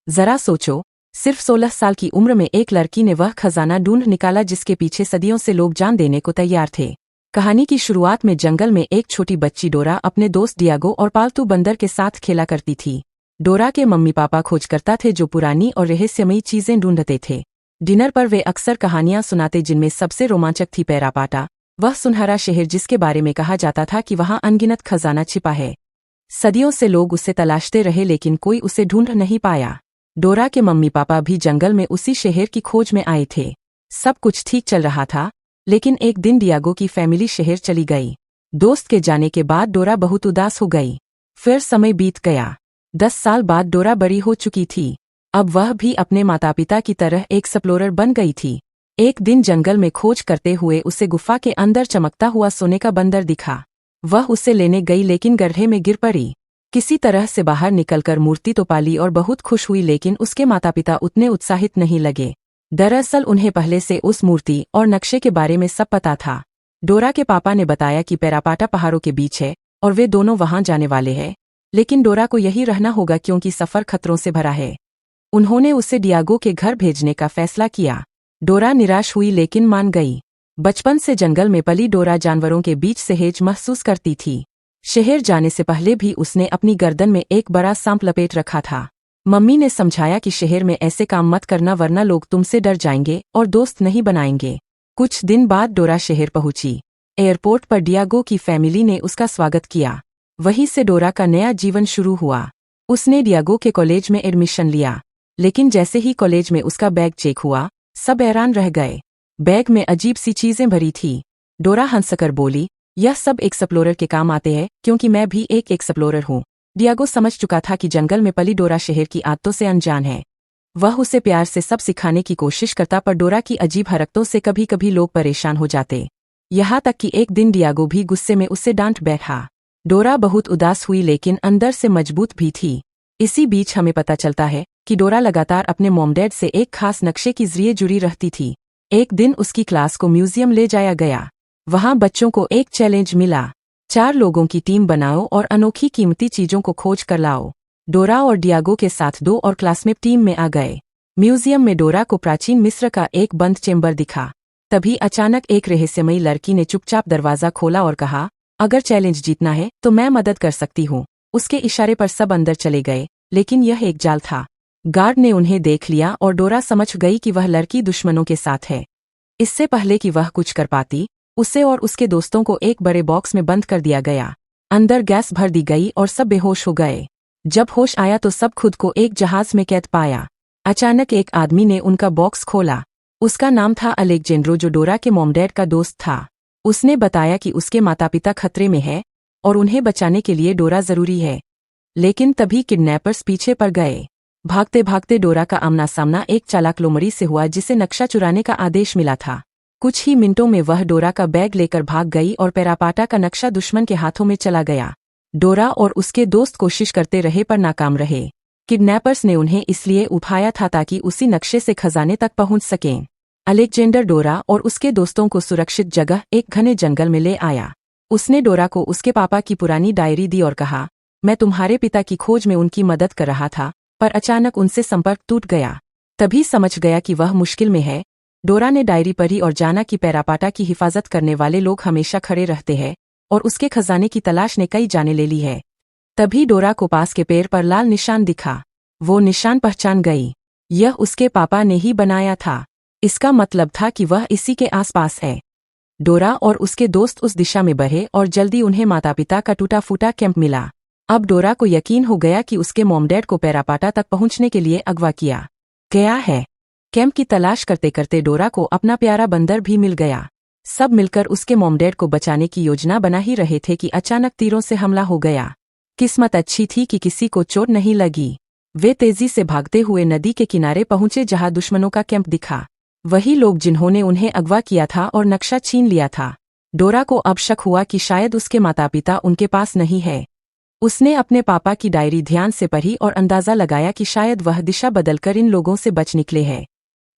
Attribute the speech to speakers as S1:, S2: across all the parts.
S1: जरा सोचो, सिर्फ 16 साल की उम्र में एक लड़की ने वह खजाना ढूंढ निकाला जिसके पीछे सदियों से लोग जान देने को तैयार थे। कहानी की शुरुआत में जंगल में एक छोटी बच्ची डोरा अपने दोस्त डियागो और पालतू बंदर के साथ खेला करती थी। डोरा के मम्मी पापा खोजकर्ता थे जो पुरानी और रहस्यमयी चीजें ढूंढते थे। डिनर पर वे अक्सर कहानियां सुनाते जिनमें सबसे रोमांचक थी पेरापाटा, वह सुनहरा शहर जिसके बारे में कहा जाता था कि वहां अनगिनत खजाना छिपा है। सदियों से लोग उसे तलाशते रहे लेकिन कोई उसे ढूंढ नहीं पाया। डोरा के मम्मी पापा भी जंगल में उसी शहर की खोज में आए थे। सब कुछ ठीक चल रहा था, लेकिन एक दिन डियागो की फैमिली शहर चली गई। दोस्त के जाने के बाद डोरा बहुत उदास हो गई। फिर समय बीत गया। 10 साल बाद डोरा बड़ी हो चुकी थी। अब वह भी अपने माता पिता की तरह एक एक्सप्लोरर बन गई थी। एक दिन जंगल में खोज करते हुए उसे गुफा के अंदर चमकता हुआ सोने का बंदर दिखा। वह उसे लेने गई लेकिन गड्ढे में गिर पड़ी। किसी तरह से बाहर निकलकर मूर्ति तो पाली और बहुत खुश हुई, लेकिन उसके माता पिता उतने उत्साहित नहीं लगे। दरअसल उन्हें पहले से उस मूर्ति और नक्शे के बारे में सब पता था। डोरा के पापा ने बताया कि पेरापाटा पहाड़ों के बीच है और वे दोनों वहां जाने वाले हैं, लेकिन डोरा को यही रहना होगा क्योंकि सफर खतरों से भरा है। उन्होंने उसे डियागो के घर भेजने का फैसला किया। डोरा निराश हुई लेकिन मान गई। बचपन से जंगल में पली डोरा जानवरों के बीच सहज महसूस करती थी। शहर जाने से पहले भी उसने अपनी गर्दन में एक बड़ा सांप लपेट रखा था। मम्मी ने समझाया कि शहर में ऐसे काम मत करना वरना लोग तुमसे डर जाएंगे और दोस्त नहीं बनाएंगे। कुछ दिन बाद डोरा शहर पहुंची। एयरपोर्ट पर डियागो की फैमिली ने उसका स्वागत किया। वहीं से डोरा का नया जीवन शुरू हुआ। उसने डियागो के कॉलेज में एडमिशन लिया, लेकिन जैसे ही कॉलेज में उसका बैग चेक हुआ, सब हैरान रह गए। बैग में अजीब सी चीजें भरी थी। डोरा हंसकर बोली, यह सब एक्सप्लोरर के काम आते हैं क्योंकि मैं भी एक एक्सप्लोरर हूँ। डियागो समझ चुका था कि जंगल में पली डोरा शहर की आदतों से अनजान है। वह उसे प्यार से सब सिखाने की कोशिश करता, पर डोरा की अजीब हरकतों से कभी कभी लोग परेशान हो जाते। यहाँ तक कि एक दिन डियागो भी गुस्से में उससे डांट बैठा। डोरा बहुत उदास हुई लेकिन अंदर से मजबूत भी थी। इसी बीच हमें पता चलता है कि डोरा लगातार अपने मॉम डैड से एक खास नक्शे की जरिए जुड़ी रहती थी। एक दिन उसकी क्लास को म्यूजियम ले जाया गया। वहां बच्चों को एक चैलेंज मिला, 4 लोगों की टीम बनाओ और अनोखी कीमती चीजों को खोज कर लाओ। डोरा और डियागो के साथ 2 और क्लासमेट टीम में आ गए। म्यूजियम में डोरा को प्राचीन मिस्र का एक बंद चेंबर दिखा। तभी अचानक एक रहस्यमयी लड़की ने चुपचाप दरवाजा खोला और कहा, अगर चैलेंज जीतना है तो मैं मदद कर सकती हूँ। उसके इशारे पर सब अंदर चले गए, लेकिन यह एक जाल था। गार्ड ने उन्हें देख लिया और डोरा समझ गई कि वह लड़की दुश्मनों के साथ है। इससे पहले कि वह कुछ कर पाती, उसे और उसके दोस्तों को एक बड़े बॉक्स में बंद कर दिया गया। अंदर गैस भर दी गई और सब बेहोश हो गए। जब होश आया तो सब खुद को एक जहाज में कैद पाया। अचानक एक आदमी ने उनका बॉक्स खोला। उसका नाम था अलेक्जेंड्रो, जो डोरा के मॉम डैड का दोस्त था। उसने बताया कि उसके माता पिता खतरे में है और उन्हें बचाने के लिए डोरा जरूरी है। लेकिन तभी किडनैपर्स पीछे पड़ गए। भागते भागते डोरा का आमना सामना एक चालाक लोमड़ी से हुआ जिसे नक्शा चुराने का आदेश मिला था। कुछ ही मिनटों में वह डोरा का बैग लेकर भाग गई और पेरापाटा का नक्शा दुश्मन के हाथों में चला गया। डोरा और उसके दोस्त कोशिश करते रहे पर नाकाम रहे। किडनैपर्स ने उन्हें इसलिए उठाया था ताकि उसी नक्शे से खजाने तक पहुंच सकें। अलेक्जेंडर डोरा और उसके दोस्तों को सुरक्षित जगह एक घने जंगल में ले आया। उसने डोरा को उसके पापा की पुरानी डायरी दी और कहा, मैं तुम्हारे पिता की खोज में उनकी मदद कर रहा था, पर अचानक उनसे संपर्क टूट गया। तभी समझ गया कि वह मुश्किल में है। डोरा ने डायरी पढ़ी और जाना कि पेरापाटा की हिफाजत करने वाले लोग हमेशा खड़े रहते हैं और उसके खजाने की तलाश ने कई जानें ले ली है। तभी डोरा को पास के पैर पर लाल निशान दिखा। वो निशान पहचान गई। यह उसके पापा ने ही बनाया था। इसका मतलब था कि वह इसी के आसपास है। डोरा और उसके दोस्त उस दिशा में बढ़े और जल्दी उन्हें माता पिता का टूटा फूटा कैंप मिला। अब डोरा को यकीन हो गया कि उसके मॉम डैड को पेरापाटा तक पहुंचने के लिए अगवा किया गया है। कैंप की तलाश करते करते डोरा को अपना प्यारा बंदर भी मिल गया। सब मिलकर उसके मॉम डैड को बचाने की योजना बना ही रहे थे कि अचानक तीरों से हमला हो गया। किस्मत अच्छी थी कि किसी को चोट नहीं लगी। वे तेजी से भागते हुए नदी के किनारे पहुंचे जहां दुश्मनों का कैंप दिखा। वही लोग जिन्होंने उन्हें अगवा किया था और नक्शा छीन लिया था। डोरा को अब शक हुआ कि शायद उसके माता पिता उनके पास नहीं है। उसने अपने पापा की डायरी ध्यान से पढ़ी और अंदाजा लगाया कि शायद वह दिशा बदलकर इन लोगों से बच निकले हैं।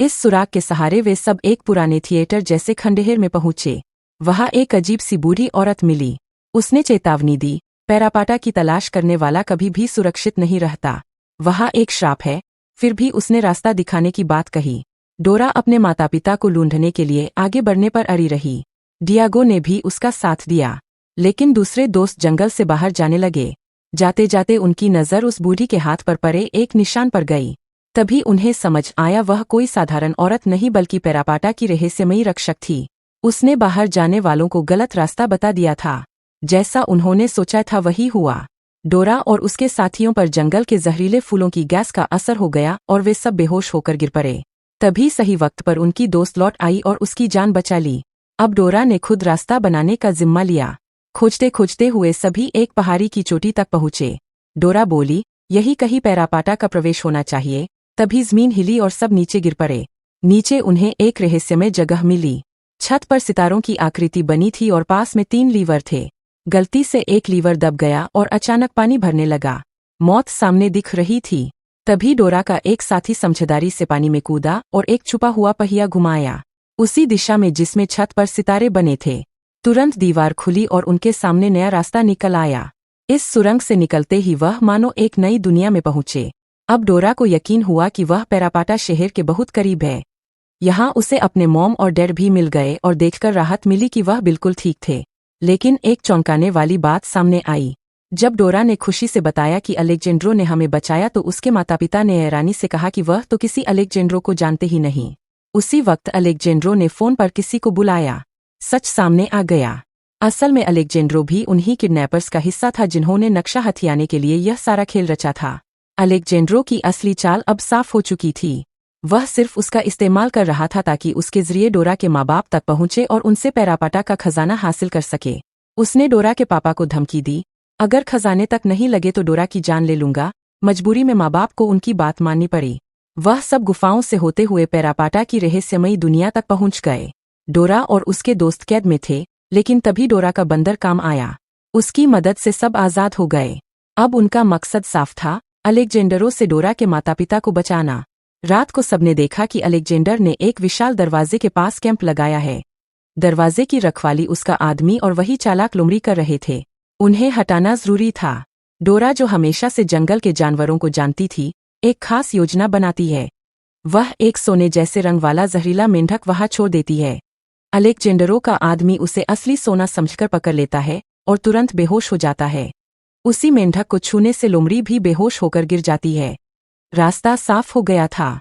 S1: इस सुराग के सहारे वे सब एक पुराने थिएटर जैसे खंडहर में पहुंचे। वहां एक अजीब सी बूढ़ी औरत मिली। उसने चेतावनी दी, पेरापाटा की तलाश करने वाला कभी भी सुरक्षित नहीं रहता। वहां एक श्राप है, फिर भी उसने रास्ता दिखाने की बात कही। डोरा अपने माता पिता को ढूंढने के लिए आगे बढ़ने पर अड़ी रही। डियागो ने भी उसका साथ दिया, लेकिन दूसरे दोस्त जंगल से बाहर जाने लगे। जाते जाते उनकी नज़र उस बूढ़ी के हाथ पर पड़े एक निशान पर गई। तभी उन्हें समझ आया वह कोई साधारण औरत नहीं बल्कि पेरापाटा की रहस्यमयी रक्षक थी। उसने बाहर जाने वालों को गलत रास्ता बता दिया था। जैसा उन्होंने सोचा था वही हुआ। डोरा और उसके साथियों पर जंगल के जहरीले फूलों की गैस का असर हो गया और वे सब बेहोश होकर गिर पड़े। तभी सही वक्त पर उनकी दोस्त लौट आई और उसकी जान बचा ली। अब डोरा ने खुद रास्ता बनाने का जिम्मा लिया। खोजते खोजते हुए सभी एक पहाड़ी की चोटी तक पहुंचे। डोरा बोली, यही कहीं पेरापाटा का प्रवेश होना चाहिए। तभी जमीन हिली और सब नीचे गिर पड़े। नीचे उन्हें एक रहस्यमय जगह मिली। छत पर सितारों की आकृति बनी थी और पास में 3 लीवर थे। गलती से एक लीवर दब गया और अचानक पानी भरने लगा। मौत सामने दिख रही थी। तभी डोरा का एक साथी समझदारी से पानी में कूदा और एक छुपा हुआ पहिया घुमाया उसी दिशा में जिसमें छत पर सितारे बने थे। तुरंत दीवार खुली और उनके सामने नया रास्ता निकल आया। इस सुरंग से निकलते ही वह मानो एक नई दुनिया में पहुंचे। अब डोरा को यकीन हुआ कि वह पेरापाटा शहर के बहुत करीब है। यहाँ उसे अपने मॉम और डैड भी मिल गए और देखकर राहत मिली कि वह बिल्कुल ठीक थे। लेकिन एक चौंकाने वाली बात सामने आई। जब डोरा ने खुशी से बताया कि अलेक्जेंड्रो ने हमें बचाया तो उसके माता पिता ने हैरानी से कहा कि वह तो किसी अलेक्जेंड्रो को जानते ही नहीं। उसी वक्त अलेक्जेंड्रो ने फोन पर किसी को बुलाया। सच सामने आ गया। असल में अलेक्जेंड्रो भी उन्हीं किडनैपर्स का हिस्सा था जिन्होंने नक्शा हथियाने के लिए यह सारा खेल रचा था। अलेक्जेंड्रो की असली चाल अब साफ हो चुकी थी। वह सिर्फ उसका इस्तेमाल कर रहा था ताकि उसके जरिए डोरा के माँ बाप तक पहुंचे और उनसे पेरापाटा का खजाना हासिल कर सके। उसने डोरा के पापा को धमकी दी, अगर खजाने तक नहीं लगे तो डोरा की जान ले लूंगा। मजबूरी में माँ बाप को उनकी बात माननी पड़ी। वह सब गुफाओं से होते हुए पेरापाटा की रहस्यमयी दुनिया तक पहुंच गए। डोरा और उसके दोस्त कैद में थे, लेकिन तभी डोरा का बंदर काम आया। उसकी मदद से सब आज़ाद हो गए। अब उनका मकसद साफ था, अलेक्जेंडरो से डोरा के माता पिता को बचाना। रात को सबने देखा कि अलेक्जेंडर ने एक विशाल दरवाजे के पास कैंप लगाया है। दरवाजे की रखवाली उसका आदमी और वही चालाक लुमड़ी कर रहे थे। उन्हें हटाना जरूरी था। डोरा जो हमेशा से जंगल के जानवरों को जानती थी, एक खास योजना बनाती है। वह एक सोने जैसे रंग वाला जहरीला मेंढक वहां छोड़ देती है। अलेक्जेंडरो का आदमी उसे असली सोना समझकर पकड़ लेता है और तुरंत बेहोश हो जाता है। उसी मेंढक को छूने से लोमड़ी भी बेहोश होकर गिर जाती है। रास्ता साफ हो गया था।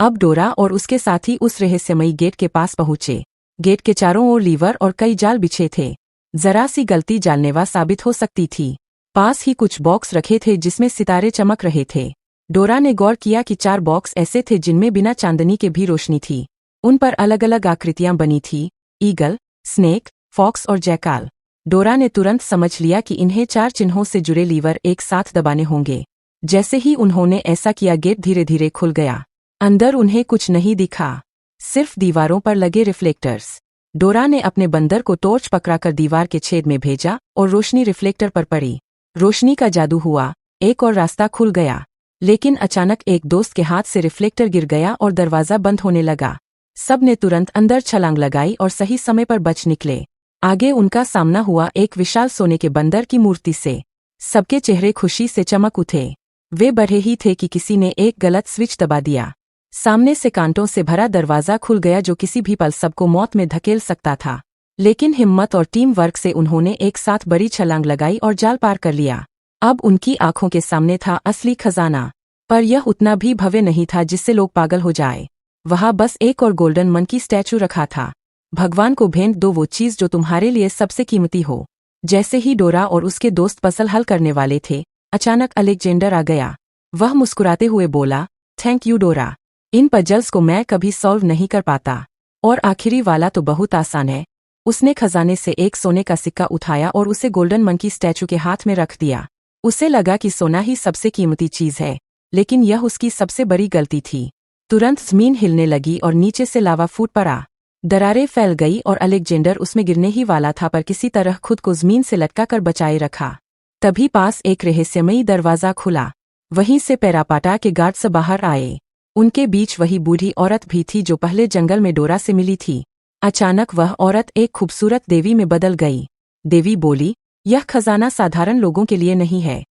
S1: अब डोरा और उसके साथी उस रहस्यमयी गेट के पास पहुंचे। गेट के चारों ओर लीवर और कई जाल बिछे थे। जरा सी गलती जानलेवा साबित हो सकती थी। पास ही कुछ बॉक्स रखे थे जिसमें सितारे चमक रहे थे। डोरा ने गौर किया कि 4 बॉक्स ऐसे थे जिनमें बिना चांदनी के भी रोशनी थी। उन पर अलग अलग आकृतियां बनी थी, ईगल, स्नेक, फॉक्स और जैकाल। डोरा ने तुरंत समझ लिया कि इन्हें 4 चिन्हों से जुड़े लीवर एक साथ दबाने होंगे। जैसे ही उन्होंने ऐसा किया गेट धीरे धीरे खुल गया। अंदर उन्हें कुछ नहीं दिखा, सिर्फ दीवारों पर लगे रिफ्लेक्टर्स। डोरा ने अपने बंदर को टॉर्च पकड़ाकर दीवार के छेद में भेजा और रोशनी रिफ्लेक्टर पर पड़ी। रोशनी का जादू हुआ, एक और रास्ता खुल गया। लेकिन अचानक एक दोस्त के हाथ से रिफ्लेक्टर गिर गया और दरवाजा बंद होने लगा। सब ने तुरंत अंदर छलांग लगाई और सही समय पर बच निकले। आगे उनका सामना हुआ एक विशाल सोने के बंदर की मूर्ति से। सबके चेहरे खुशी से चमक उठे। वे बढ़े ही थे कि किसी ने एक गलत स्विच दबा दिया। सामने से कांटों से भरा दरवाजा खुल गया जो किसी भी पल सबको मौत में धकेल सकता था। लेकिन हिम्मत और टीम वर्क से उन्होंने एक साथ बड़ी छलांग लगाई और जाल पार कर लिया। अब उनकी आंखों के सामने था असली खजाना। पर यह उतना भी भव्य नहीं था जिससे लोग पागल हो जाए। वहां बस एक और गोल्डन मंकी स्टैचू रखा था। भगवान को भेंट दो वो चीज जो तुम्हारे लिए सबसे कीमती हो। जैसे ही डोरा और उसके दोस्त पजल हल करने वाले थे, अचानक अलेक्जेंडर आ गया। वह मुस्कुराते हुए बोला, थैंक यू डोरा। इन पजल्स को मैं कभी सॉल्व नहीं कर पाता। और आखिरी वाला तो बहुत आसान है। उसने खजाने से एक सोने का सिक्का उठाया और उसे गोल्डन मंकी स्टैचू के हाथ में रख दिया। उसे लगा कि सोना ही सबसे कीमती चीज है, लेकिन यह उसकी सबसे बड़ी गलती थी। तुरंत जमीन हिलने लगी और नीचे से लावा फूट पड़ा। दरारें फैल गई और अलेक्जेंडर उसमें गिरने ही वाला था पर किसी तरह खुद को जमीन से लटका कर बचाए रखा। तभी पास एक रहस्यमयी दरवाजा खुला। वहीं से पेरापाटा के गार्ड्स बाहर आए। उनके बीच वही बूढ़ी औरत भी थी जो पहले जंगल में डोरा से मिली थी। अचानक वह औरत एक खूबसूरत देवी में बदल गई। देवी बोली, यह खजाना साधारण लोगों के लिए नहीं है।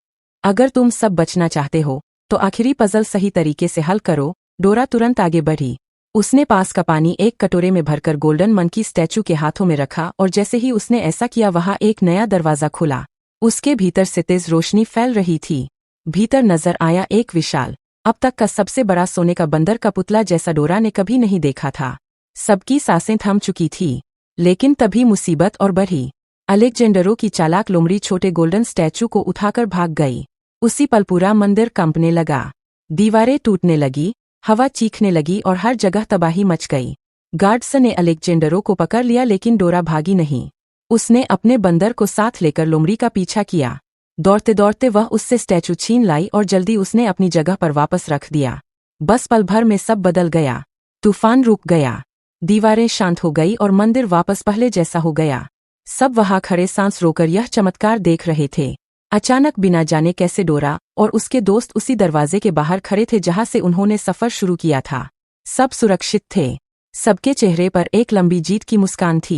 S1: अगर तुम सब बचना चाहते हो तो आखिरी पजल सही तरीके से हल करो। डोरा तुरंत आगे बढ़ी। उसने पास का पानी एक कटोरे में भरकर गोल्डन मंकी स्टैचू के हाथों में रखा और जैसे ही उसने ऐसा किया वहां एक नया दरवाजा खुला। उसके भीतर से तेज रोशनी फैल रही थी। भीतर नजर आया एक विशाल, अब तक का सबसे बड़ा सोने का बंदर का पुतला जैसा डोरा ने कभी नहीं देखा था। सबकी सांसें थम चुकी थी। लेकिन तभी मुसीबत और बढ़ी। अलेक्जेंडरो की चालाक लोमड़ी छोटे गोल्डन स्टैचू को उठाकर भाग गई। उसी पल पूरा मंदिर कंपने लगा। दीवारें टूटने लगी, हवा चीखने लगी और हर जगह तबाही मच गई। गार्ड्स ने अलेक्जेंडरो को पकड़ लिया लेकिन डोरा भागी नहीं। उसने अपने बंदर को साथ लेकर लोमड़ी का पीछा किया। दौड़ते दौड़ते वह उससे स्टैचू छीन लाई और जल्दी उसने अपनी जगह पर वापस रख दिया। बस पल भर में सब बदल गया। तूफान रुक गया, दीवारें शांत हो गई और मंदिर वापस पहले जैसा हो गया। सब वहां खड़े सांस रोकर यह चमत्कार देख रहे थे। अचानक बिना जाने कैसे डोरा और उसके दोस्त उसी दरवाजे के बाहर खड़े थे जहां से उन्होंने सफर शुरू किया था। सब सुरक्षित थे। सबके चेहरे पर एक लंबी जीत की मुस्कान थी।